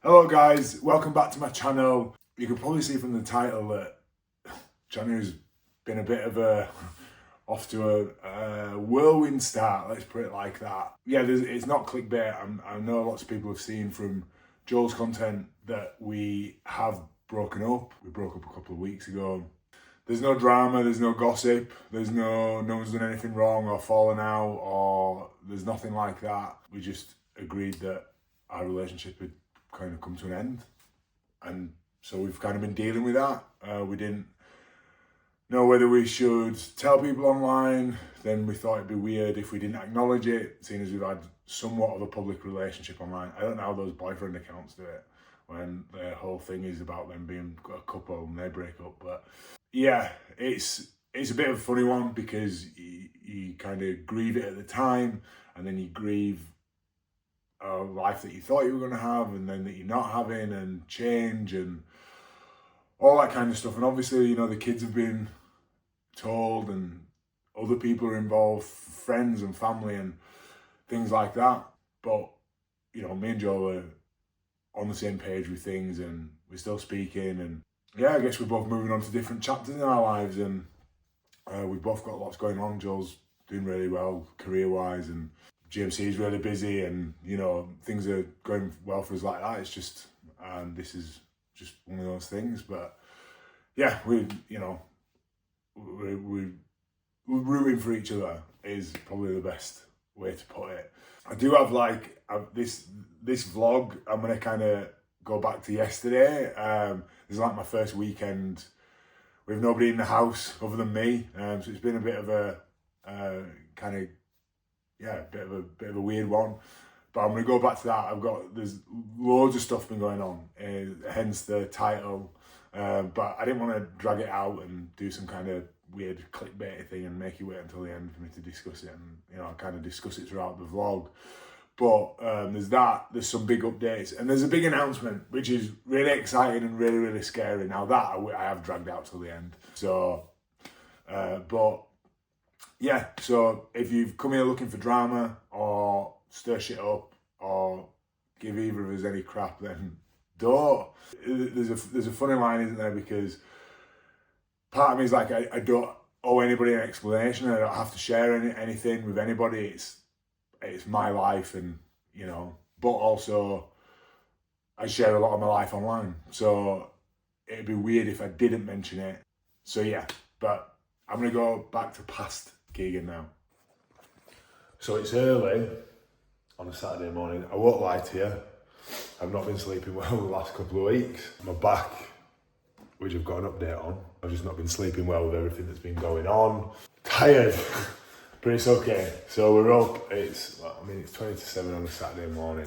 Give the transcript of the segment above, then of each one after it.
Hello guys, welcome back to my channel. You can probably see from the title that January's been a bit of a off to a whirlwind start, let's put it like that. Yeah, it's not clickbait. I know lots of people have seen from Joel's content that we have broken up. We broke up a couple of weeks ago. There's no drama, there's no gossip, no one's done anything wrong or fallen out, or there's nothing like that. We just agreed that our relationship had kind of come to an end. And so we've kind of been dealing with that. We didn't know whether we should tell people online. Then we thought it'd be weird if we didn't acknowledge it, seeing as we've had somewhat of a public relationship online. I don't know how those boyfriend accounts do it when the whole thing is about them being a couple and they break up. But yeah, it's a bit of a funny one because you kind of grieve it at the time, and then you grieve a life that you thought you were going to have and then that you're not having, and change and all that kind of stuff. And obviously, you know, the kids have been told and other people are involved, friends and family and things like that. But, you know, me and Joel are on the same page with things and we're still speaking. And yeah, I guess we're both moving on to different chapters in our lives, and we've both got lots going on. Joel's doing really well career-wise, and GMC is really busy, and, you know, things are going well for us like that. It's just, this is just one of those things. But yeah, we're rooting for each other is probably the best way to put it. I do have this vlog. I'm gonna kind of go back to yesterday. This is like my first weekend with nobody in the house other than me. So it's been a bit of a bit of a weird one. But I'm gonna go back to that. There's loads of stuff been going on, hence the title. But I didn't want to drag it out and do some kind of weird clickbait thing and make you wait until the end for me to discuss it. And, you know, I kind of discuss it throughout the vlog. But there's some big updates, and there's a big announcement, which is really exciting and really, really scary. Now that I have dragged out till the end. So, but yeah, so if you've come here looking for drama or stir shit up or give either of us any crap, then don't. There's a funny line, isn't there? Because part of me is like, I don't owe anybody an explanation. I don't have to share anything with anybody. It's my life, and, you know, but also I share a lot of my life online. So it'd be weird if I didn't mention it. So yeah, but I'm gonna go back to past Keegan now. So it's early on a Saturday morning. I won't lie to you, I've not been sleeping well the last couple of weeks. My back, which I've got an update on, I've just not been sleeping well with everything that's been going on. Tired, but it's okay. So we're up, it's 20 to 7 on a Saturday morning.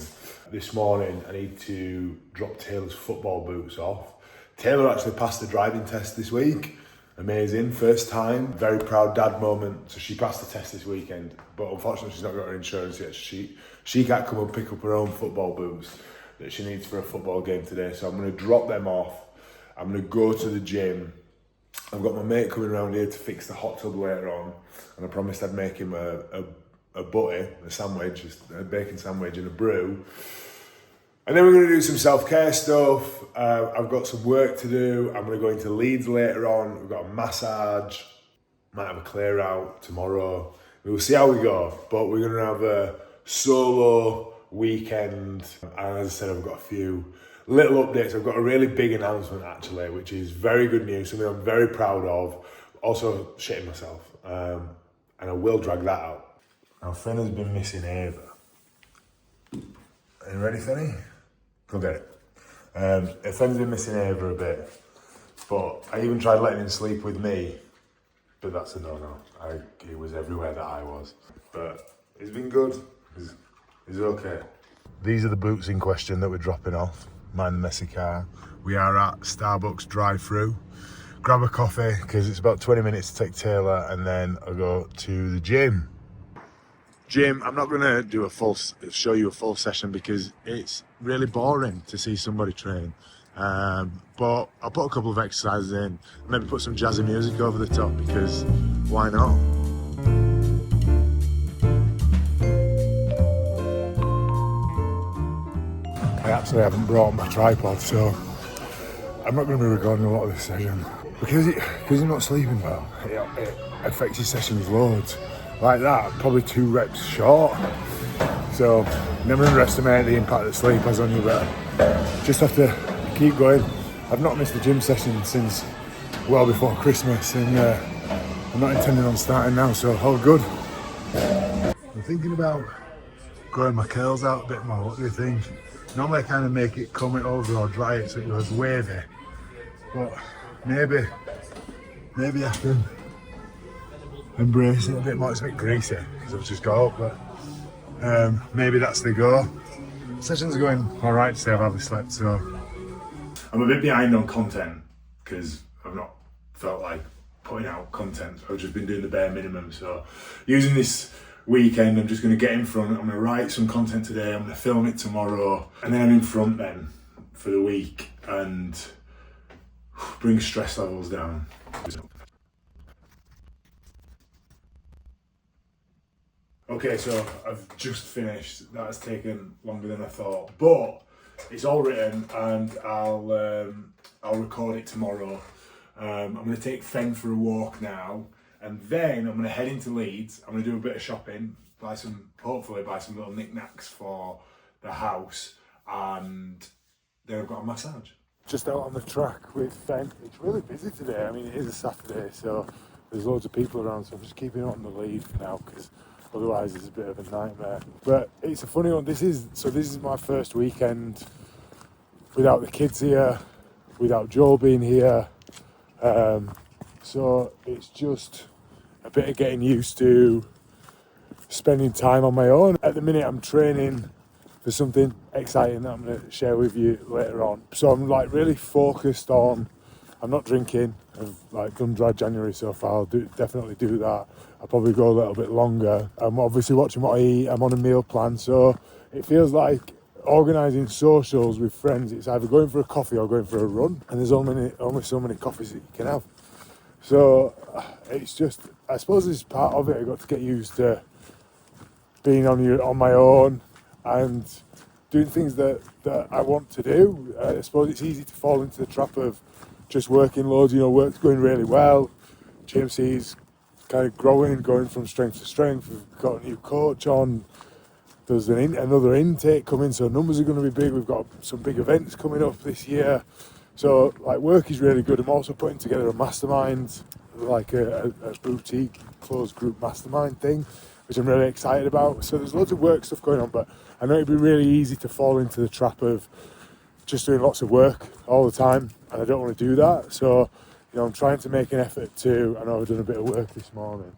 This morning I need to drop Taylor's football boots off. Taylor actually passed the driving test this week. Amazing, first time, very proud dad moment. So she passed the test this weekend, but unfortunately she's not got her insurance yet. She can't come and pick up her own football boots that she needs for a football game today. So I'm gonna drop them off. I'm gonna go to the gym. I've got my mate coming around here to fix the hot tub later on, and I promised I'd make him a butty, a sandwich, a bacon sandwich and a brew. And then we're going to do some self-care stuff. I've got some work to do. I'm going to go into Leeds later on. We've got a massage. Might have a clear out tomorrow. We'll see how we go. But we're going to have a solo weekend. And as I said, I've got a few little updates. I've got a really big announcement actually, which is very good news, something I'm very proud of. Also shitting myself. And I will drag that out. Now, Finn has been missing Ava. Are you ready, Finny? Go get it. Finn's been missing Ava a bit, but I even tried letting him sleep with me, but that's a no-no. He was everywhere that I was. But he's been good. He's okay. These are the boots in question that we're dropping off. Mind the messy car. We are at Starbucks drive-through. Grab a coffee, because it's about 20 minutes to take Taylor, and then I'll go to the gym. I'm not going to show you a full session because it's really boring to see somebody train. But I'll put a couple of exercises in, maybe put some jazzy music over the top, because why not? I actually haven't brought my tripod, so I'm not going to be recording a lot of this session. Because you're not sleeping well, it affects your sessions loads. Like that, probably 2 reps short. So never underestimate the impact that sleep has on you, but just have to keep going. I've not missed a gym session since well before Christmas, and I'm not intending on starting now, so all good. I'm thinking about growing my curls out a bit more. What do you think? Normally I kind of make it comb it over or dry it so it goes wavy, but maybe I can embrace it a bit more. It's a bit greasy because I've just got up, but maybe that's the go. Sessions are going alright today. I've hardly slept, so I'm a bit behind on content because I've not felt like putting out content. I've just been doing the bare minimum, so using this weekend I'm just going to get in front. I'm going to write some content today, I'm going to film it tomorrow, and then I'm in front then for the week and bring stress levels down. Okay, so I've just finished. That has taken longer than I thought, but it's all written and I'll record it tomorrow. I'm going to take Fen for a walk now, and then I'm going to head into Leeds. I'm going to do a bit of shopping, hopefully buy some little knickknacks for the house, and then I've got a massage. Just out on the track with Fen. It's really busy today. I mean, it is a Saturday, so there's loads of people around, so I'm just keeping it on the lead for now because otherwise it's a bit of a nightmare. But it's a funny one. This is my first weekend without the kids here, without Joel being here. So it's just a bit of getting used to spending time on my own. At the minute I'm training for something exciting that I'm going to share with you later on. So I'm like really focused on, I'm not drinking. I've like done dry January so far. I'll definitely do that. I'll probably go a little bit longer. I'm obviously watching what I eat. I'm on a meal plan, so it feels like organising socials with friends. It's either going for a coffee or going for a run, and there's only so many coffees that you can have. So it's just, I suppose it's part of it. I got to get used to being on my own and doing things that I want to do. I suppose it's easy to fall into the trap of just working loads. Work's going really well. GMC's kind of growing, going from strength to strength. We've got a new coach on. There's another intake coming, so numbers are going to be big. We've got some big events coming up this year. So, like, work is really good. I'm also putting together a mastermind, like a boutique closed group mastermind thing, which I'm really excited about. So there's loads of work stuff going on, but I know it'd be really easy to fall into the trap of just doing lots of work all the time, and I don't want to do that. So, I'm trying to make an effort to, I know I've done a bit of work this morning,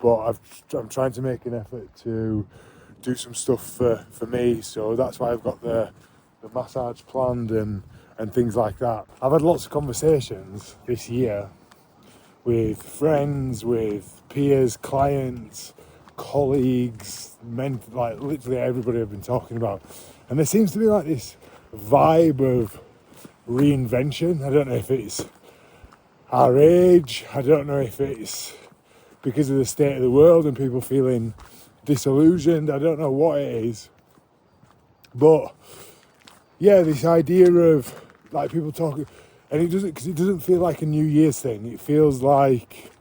but I'm trying to make an effort to do some stuff for me. So that's why I've got the massage planned and things like that. I've had lots of conversations this year with friends, with peers, clients, colleagues, men, like literally everybody I've been talking about. And there seems to be like this vibe of reinvention. I don't know if it's our age, I don't know if it's because of the state of the world and people feeling disillusioned, I don't know what it is. But yeah, this idea of like people talking, and it doesn't feel like a New Year's thing. It feels like,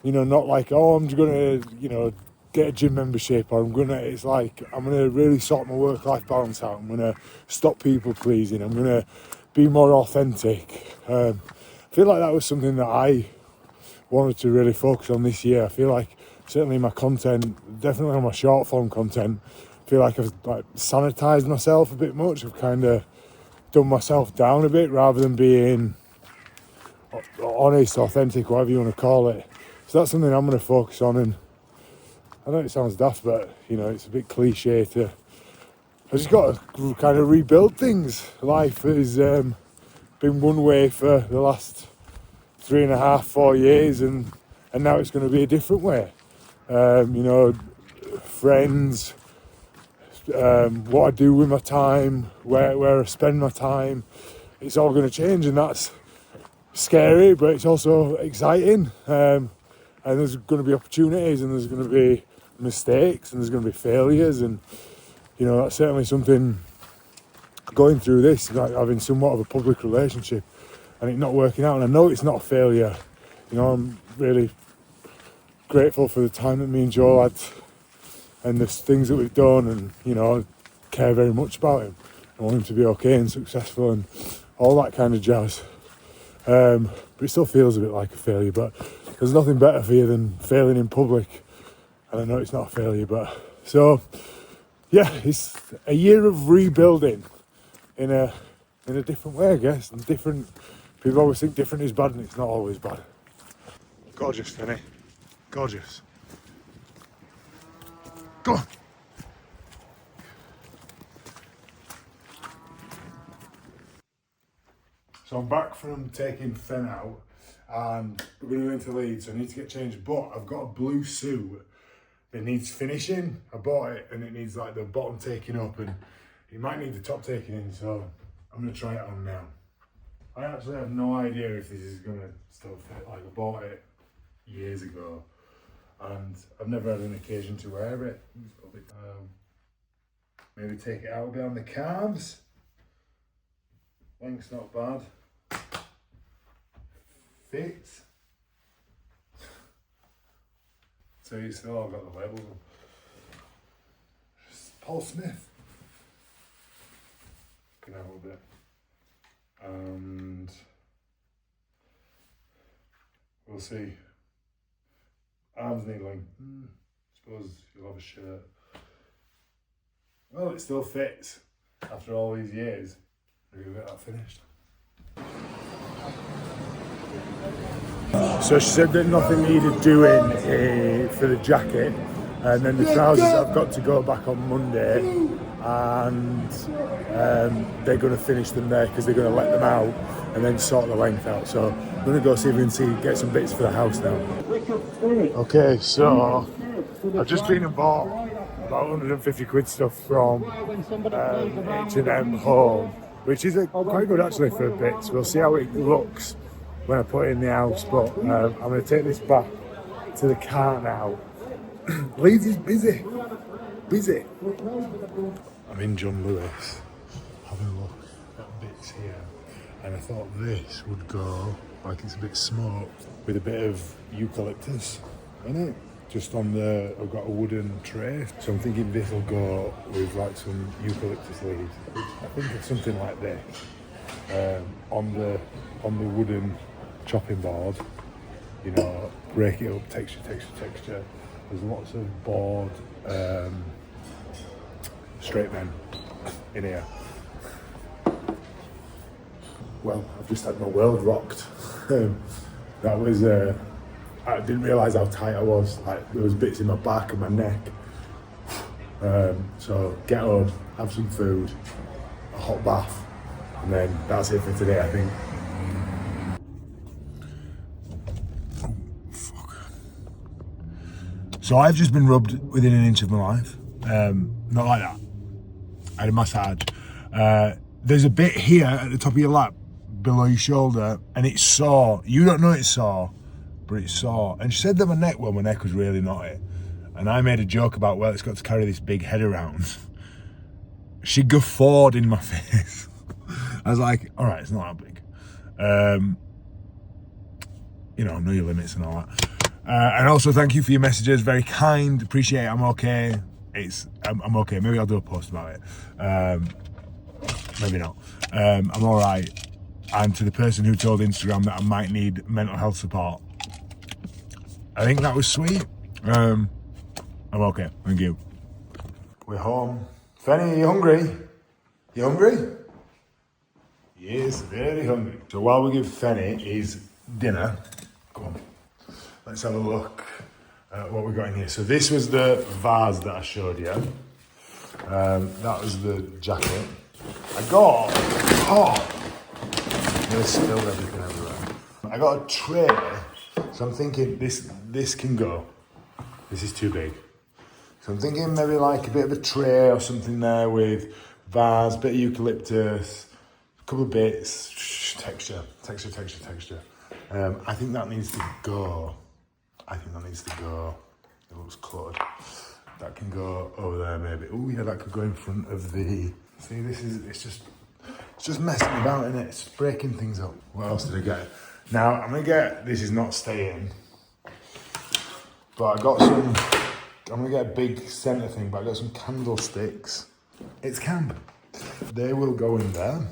not like, oh, I'm just gonna, get a gym membership, or it's like, I'm gonna really sort my work-life balance out. I'm gonna stop people pleasing. I'm gonna be more authentic. I feel like that was something that I wanted to really focus on this year. I feel like certainly my content, definitely on my short form content, I feel like I've sanitized myself a bit much. I've kind of done myself down a bit rather than being honest, authentic, whatever you want to call it. So that's something I'm going to focus on. And I know it sounds daft, but it's a bit cliche to. I just got to kind of rebuild things. Life has been one way for the last 3.5, 4 years, and now it's going to be a different way. Friends, what I do with my time, where I spend my time, it's all going to change, and that's scary, but it's also exciting. And there's going to be opportunities, and there's going to be mistakes, and there's going to be failures, and that's certainly something going through this, like having somewhat of a public relationship and it not working out. And I know it's not a failure. You know, I'm really grateful for the time that me and Joe had and the things that we've done, and, you know, I care very much about him. I want him to be okay and successful and all that kind of jazz. But it still feels a bit like a failure, but there's nothing better for you than failing in public. And I know it's not a failure, but so yeah, it's a year of rebuilding in a different way, I guess. And different people always think different is bad, and it's not always bad. Gorgeous, Finny. Gorgeous. Go on. So I'm back from taking Fen out, and we're going to go into Leeds, so I need to get changed, but I've got a blue suit that needs finishing. I bought it and it needs like the bottom taken up, and it might need the top taken in, so I'm going to try it on now. I actually have no idea if this is going to still fit. Like, I bought it years ago and I've never had an occasion to wear it. Maybe take it out a bit on the calves. Length's not bad. Fits. So you still all got the labels on. Paul Smith. Can have a bit. And we'll see. Arms need length. Suppose you'll have a shirt. Well, it still fits after all these years. Maybe get that finished. So she said that nothing needed doing for the jacket, and then the trousers I've got to go back on Monday, and they're going to finish them there because they're going to let them out and then sort the length out. So I'm going to go see if we can get some bits for the house now. Okay, so I've just been and bought about 150 quid stuff from H&M Home, which is quite good actually for a bit. So we'll see how it looks when I put it in the house, but I'm going to take this back to the car now. Leeds is busy. I'm in John Lewis, having a look at bits here, and I thought this would go, like it's a bit smoked, with a bit of eucalyptus in it. Just on I've got a wooden tray, so I'm thinking this will go with like some eucalyptus leaves. I think of something like this on the wooden chopping board. You know, break it up, texture. There's lots of board straight men in here. Well, I've just had my world rocked. That was. I didn't realise how tight I was. Like, there was bits in my back and my neck. So get home, have some food, a hot bath, and then that's it for today, I think. Oh, fuck. So I've just been rubbed within an inch of my life. Not like that. I had a massage. There's a bit here at the top of your lap, below your shoulder, and it's sore. You don't know it's sore, but it's sore. And she said that my neck was really knotty. And I made a joke about, well, it's got to carry this big head around. She guffawed in my face. I was like, all right, it's not that big. You know your limits and all that. And also, thank you for your messages. Very kind. Appreciate it. I'm okay. I'm okay. Maybe I'll do a post about it. Maybe not. I'm all right. And to the person who told Instagram that I might need mental health support, I think that was sweet. I'm okay. Thank you. We're home. Fenny, are you hungry? You hungry? Yes, very hungry. So while we give Fenny his dinner, go on. Let's have a look at what we got in here. So this was the vase that I showed you. That was the jacket. I got, I spilled everything everywhere. I got a tray, so I'm thinking this can go. This is too big. So I'm thinking maybe like a bit of a tray or something there with vase, bit of eucalyptus, a couple of bits, texture. I think that needs to go. It looks cluttered. That can go over there maybe. Oh yeah, that could go in front of the... See, it's just It's just messing about in it. It's breaking things up. What else did I get? Now, I'm going to get, this is not staying, but I got some, I'm going to get a big centre thing, but I got some candlesticks. It's camp. They will go in there.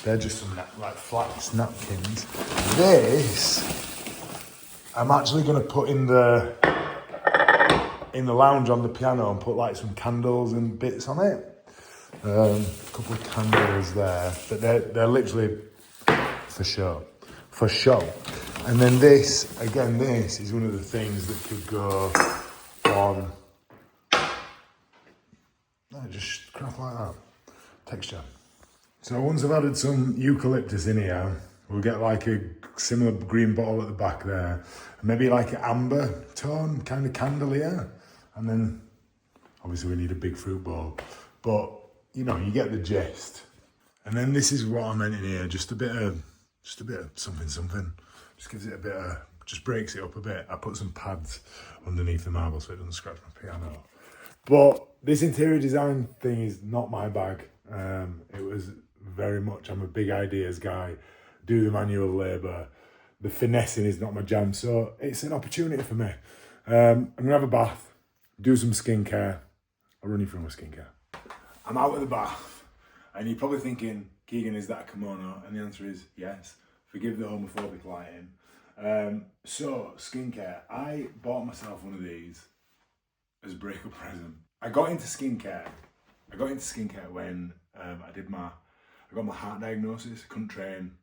They're just some like flax napkins. This, I'm actually going to put in the lounge on the piano and put like some candles and bits on it. A couple of candles there, but they're literally for show. For show. And then this, again, this is one of the things that could go on. No, just crap like that. Texture. So once I've added some eucalyptus in here, we'll get like a similar green bottle at the back there. Maybe like an amber tone kind of candle here. And then obviously we need a big fruit bowl. But you know, you get the gist. And then this is what I meant in here, just a bit of something. Just gives it a bit of, just breaks it up a bit. I put some pads underneath the marble so it doesn't scratch my piano. But this interior design thing is not my bag. It was very much, I'm a big ideas guy, do the manual labour. The finessing is not my jam, so it's an opportunity for me. I'm gonna have a bath, do some skincare. I'll run you through my skincare. I'm out of the bath, and you're probably thinking, Keegan, is that a kimono? And the answer is yes. Forgive the homophobic lighting. So, skincare. I bought myself one of these as a breakup present. I got into skincare when I got my heart diagnosis. I couldn't train.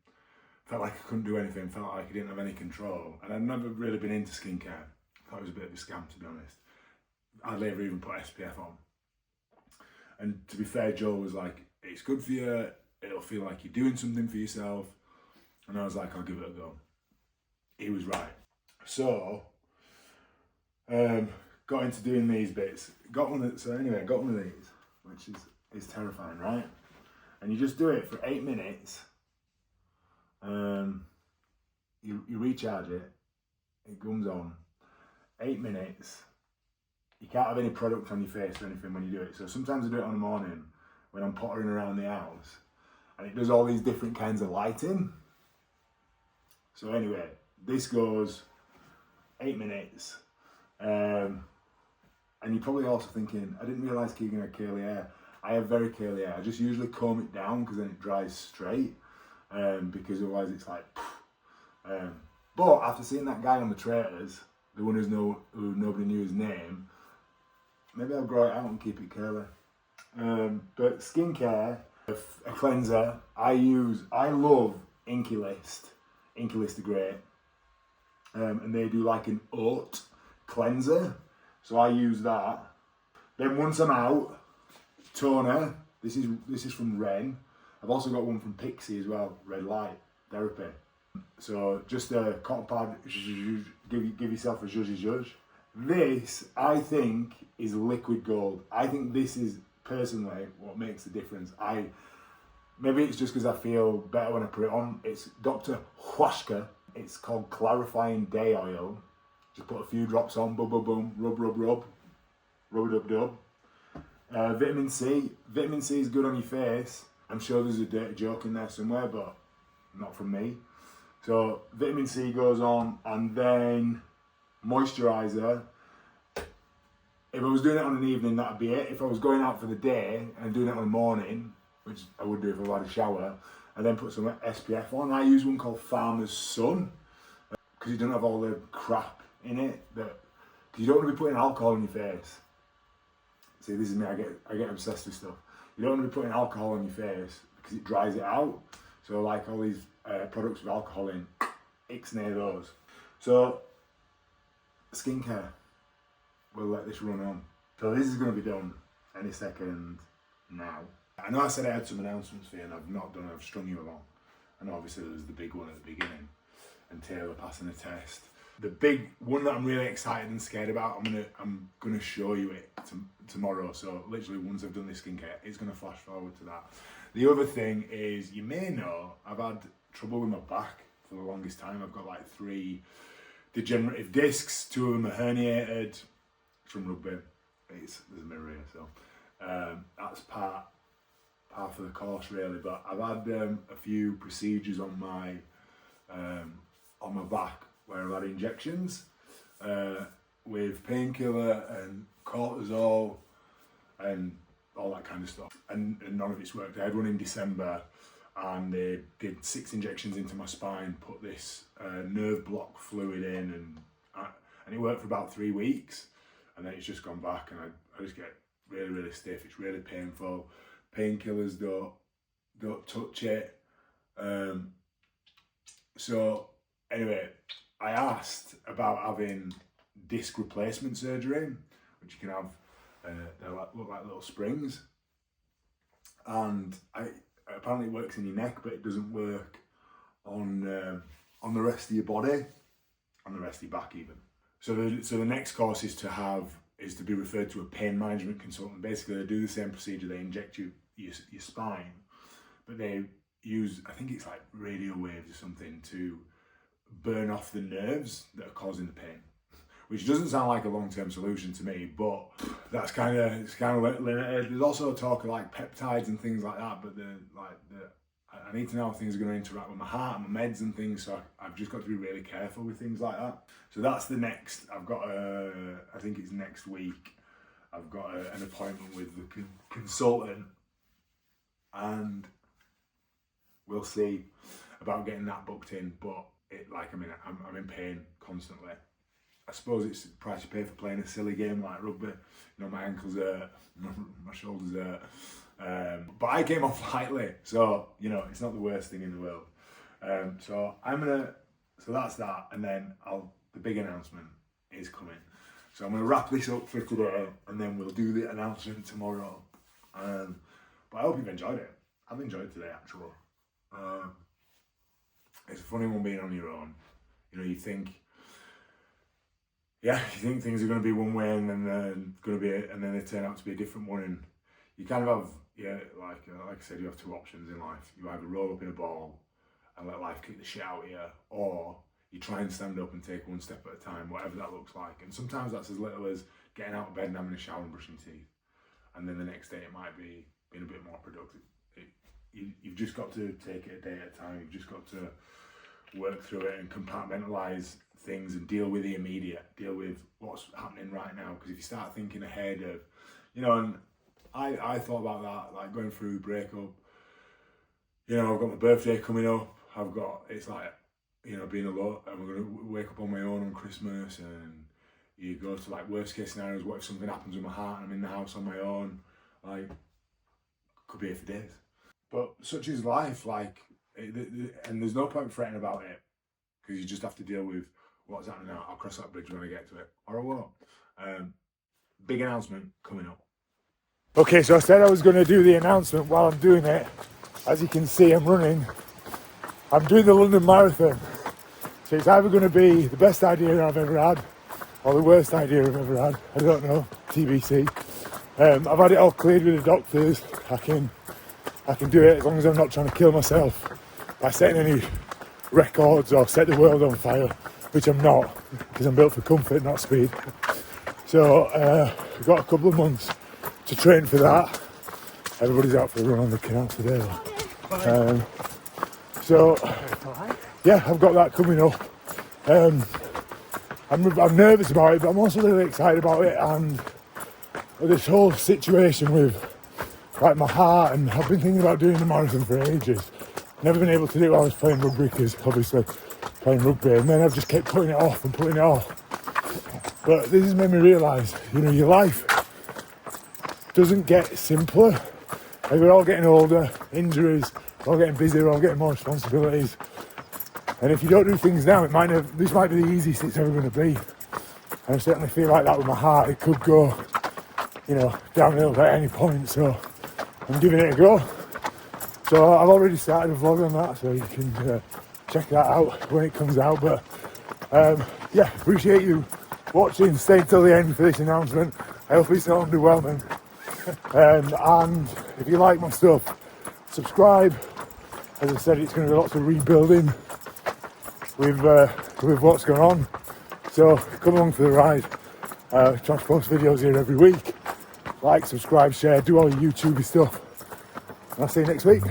Felt like I couldn't do anything. Felt like I didn't have any control. And I'd never really been into skincare. Thought it was a bit of a scam, to be honest. I'd never even put SPF on. And to be fair, Joe was like, it's good for you. It'll feel like you're doing something for yourself. And I was like, I'll give it a go. He was right. So, got into doing these bits. Got one of these, which is terrifying, right? And you just do it for 8 minutes. You recharge it. It comes on. 8 minutes. You can't have any product on your face or anything when you do it. So sometimes I do it on the morning when I'm pottering around the house. And it does all these different kinds of lighting. So anyway, this goes 8 minutes. And you're probably also thinking, I didn't realise Keegan had curly hair. I have very curly hair. I just usually comb it down because then it dries straight. Because otherwise it's like, but after seeing that guy on the traitors, the one who nobody knew his name, maybe I'll grow it out and keep it curly. But skincare, a cleanser, I love Inky List. Inky List are great. And they do like an oat cleanser. So I use that. Then once I'm out, toner. This is from Ren. I've also got one from Pixie as well, Red Light Therapy. So just a cotton pad, give yourself a zhuzh. This, I think, is liquid gold. I think this is personally what makes the difference. Maybe it's just because I feel better when I put it on. It's Dr. Huashka. It's called Clarifying Day Oil. Just put a few drops on, boom, boom, boom, rub. Vitamin C. Vitamin C is good on your face. I'm sure there's a dirty joke in there somewhere, but not from me. So vitamin C goes on, and then moisturiser. If I was doing it on an evening, that'd be it. If I was going out for the day and doing it on the morning, which I would do if I had a shower, and then put some SPF on. I use one called Farmer's Sun because you don't have all the crap in it. Because you don't want to be putting alcohol in your face. See, this is me. I get obsessed with stuff. You don't want to be putting alcohol on your face because it dries it out. So like all these products with alcohol in, ixnay those. So skincare. We'll let this run on. So this is going to be done any second now. I know I said I had some announcements for you and I've not done. I've strung you along. I know obviously there was the big one at the beginning and Taylor passing a test. The big one that I'm really excited and scared about, I'm gonna show you it tomorrow. So literally once I've done this skincare, it's gonna flash forward to that. The other thing is, you may know, I've had trouble with my back for the longest time. I've got like 3 degenerative discs. 2 of them are herniated from rugby. There's a mirror here, so that's part par for the course really. But I've had a few procedures on my back where I've had injections with painkiller and cortisol and all that kind of stuff, and none of it's worked. I had one in December and they did 6 injections into my spine, put this nerve block fluid in, and it worked for about 3 weeks, and then it's just gone back, and I just get really, really stiff. It's really painful. Painkillers don't touch it. So anyway, I asked about having disc replacement surgery, which you can have. They look like little springs, and apparently it works in your neck, but it doesn't work on the rest of your body, on the rest of your back even. So the next course is to be referred to a pain management consultant. Basically, they do the same procedure. They inject your spine, but they use, I think it's like radio waves or something, to burn off the nerves that are causing the pain. Which doesn't sound like a long-term solution to me, but it's kind of limited. There's also talk of like peptides and things like that, but I need to know how things are going to interact with my heart and my meds and things, so I've just got to be really careful with things like that. So that's the next. I've got I think it's next week. I've got an appointment with the consultant, and we'll see about getting that booked in. But I'm in pain constantly. I suppose it's the price you pay for playing a silly game like rugby. You know, my ankles hurt, my shoulders hurt. But I came off lightly, so you know it's not the worst thing in the world. So that's that, and then the big announcement is coming. So I'm gonna wrap this up for today, and then we'll do the announcement tomorrow. But I hope you've enjoyed it. I've enjoyed today actually. It's a funny one being on your own. You know, you think things are going to be one way, and then and then they turn out to be a different one, and you kind of have, like I said, you have 2 options in life. You either roll up in a ball and let life kick the shit out of you, or you try and stand up and take one step at a time, whatever that looks like. And sometimes that's as little as getting out of bed and having a shower and brushing teeth, and then the next day it might be being a bit more productive. You've just got to take it a day at a time. You've just got to work through it and compartmentalise things and deal with the immediate, deal with what's happening right now. Because if you start thinking ahead of, and I thought about that, like going through breakup. I've got my birthday coming up. It's like, being alone. I'm going to wake up on my own on Christmas, and you go to like worst case scenarios. What if something happens with my heart and I'm in the house on my own? Like, could be here for days. But such is life, and there's no point fretting about it, because you just have to deal with what's happening now. I'll cross that bridge when I get to it, or I won't. Big announcement coming up. Okay, so I said I was going to do the announcement while I'm doing it. As you can see, I'm doing the London Marathon. So it's either going to be the best idea I've ever had, or the worst idea I've ever had. I don't know, TBC. I've had it all cleared with the doctors. I can do it as long as I'm not trying to kill myself by setting any records or set the world on fire, which I'm not, because I'm built for comfort, not speed. So I've got a couple of months to train for that. Everybody's out for a run on the canal today. I've got that coming up. I'm nervous about it, but I'm also really excited about it, and this whole situation with like my heart, and I've been thinking about doing the marathon for ages. Never been able to do it while I was playing rugby, because obviously playing rugby, and then I've just kept putting it off. But this has made me realise, your life doesn't get simpler. Like, we're all getting older, injuries, we're all getting busier, we're all getting more responsibilities. And if you don't do things now, this might be the easiest it's ever going to be. And I certainly feel like that with my heart. It could go, downhill at any point. So I'm giving it a go. So I've already started a vlog on that, so you can check that out when it comes out. But appreciate you watching, staying till the end for this announcement. I hope it's not underwhelming. And if you like my stuff, subscribe. As I said, it's going to be lots of rebuilding with what's going on. So come along for the ride. Try to post videos here every week. Like, subscribe, share, do all your YouTubey stuff. I'll see you next week.